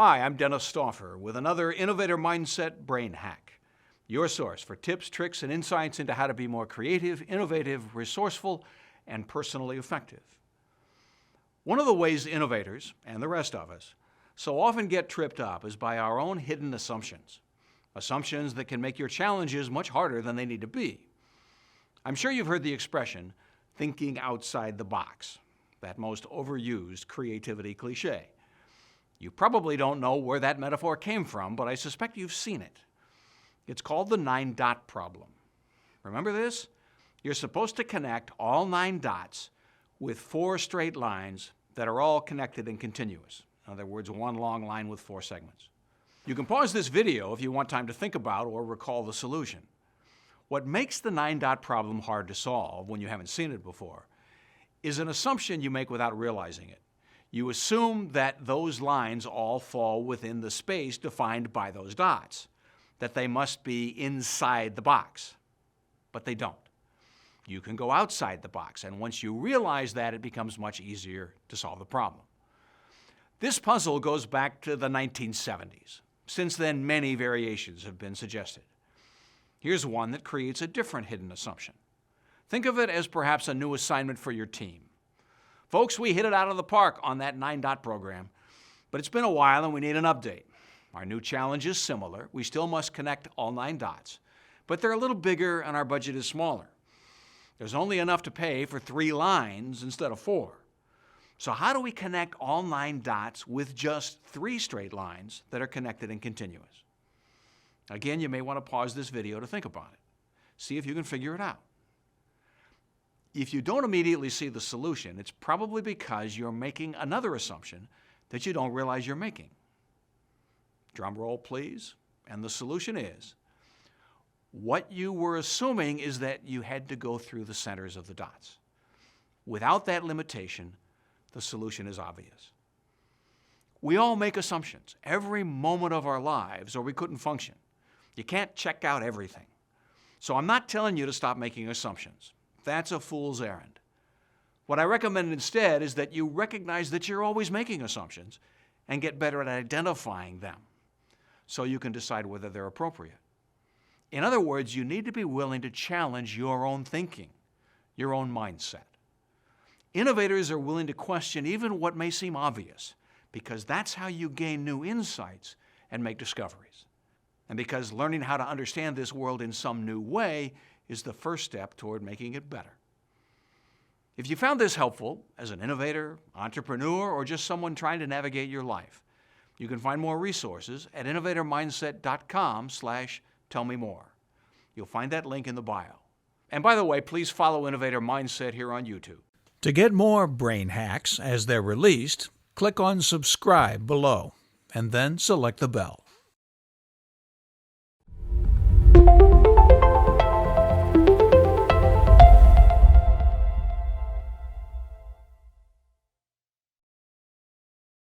Hi, I'm Dennis Stauffer with another Innovator Mindset Brain Hack, your source for tips, tricks, and insights into how to be more creative, innovative, resourceful, and personally effective. One of the ways innovators, and the rest of us, so often get tripped up is by our own hidden assumptions. Assumptions that can make your challenges much harder than they need to be. I'm sure you've heard the expression, thinking outside the box, that most overused creativity cliche. You probably don't know where that metaphor came from, but I suspect you've seen it. It's called the 9-dot problem. Remember this? You're supposed to connect all 9 dots with 4 straight lines that are all connected and continuous. In other words, one long line with 4 segments. You can pause this video if you want time to think about or recall the solution. What makes the 9-dot problem hard to solve when you haven't seen it before is an assumption you make without realizing it. You assume that those lines all fall within the space defined by those dots, that they must be inside the box, but they don't. You can go outside the box, and once you realize that, it becomes much easier to solve the problem. This puzzle goes back to the 1970s. Since then, many variations have been suggested. Here's one that creates a different hidden assumption. Think of it as perhaps a new assignment for your team. Folks, we hit it out of the park on that 9-dot program, but it's been a while and we need an update. Our new challenge is similar. We still must connect all 9 dots, but they're a little bigger and our budget is smaller. There's only enough to pay for 3 lines instead of 4. So how do we connect all 9 dots with just 3 straight lines that are connected and continuous? Again, you may want to pause this video to think about it. See if you can figure it out. If you don't immediately see the solution, it's probably because you're making another assumption that you don't realize you're making. Drum roll, please. And the solution is, what you were assuming is that you had to go through the centers of the dots. Without that limitation, the solution is obvious. We all make assumptions every moment of our lives, or we couldn't function. You can't check out everything. So I'm not telling you to stop making assumptions. That's a fool's errand. What I recommend instead is that you recognize that you're always making assumptions and get better at identifying them so you can decide whether they're appropriate. In other words, you need to be willing to challenge your own thinking, your own mindset. Innovators are willing to question even what may seem obvious because that's how you gain new insights and make discoveries. And because learning how to understand this world in some new way is the first step toward making it better. If you found this helpful as an innovator, entrepreneur, or just someone trying to navigate your life, you can find more resources at innovatormindset.com/tellmemore. You'll find that link in the bio. And by the way, please follow Innovator Mindset here on YouTube. To get more brain hacks as they're released, click on subscribe below and then select the bell.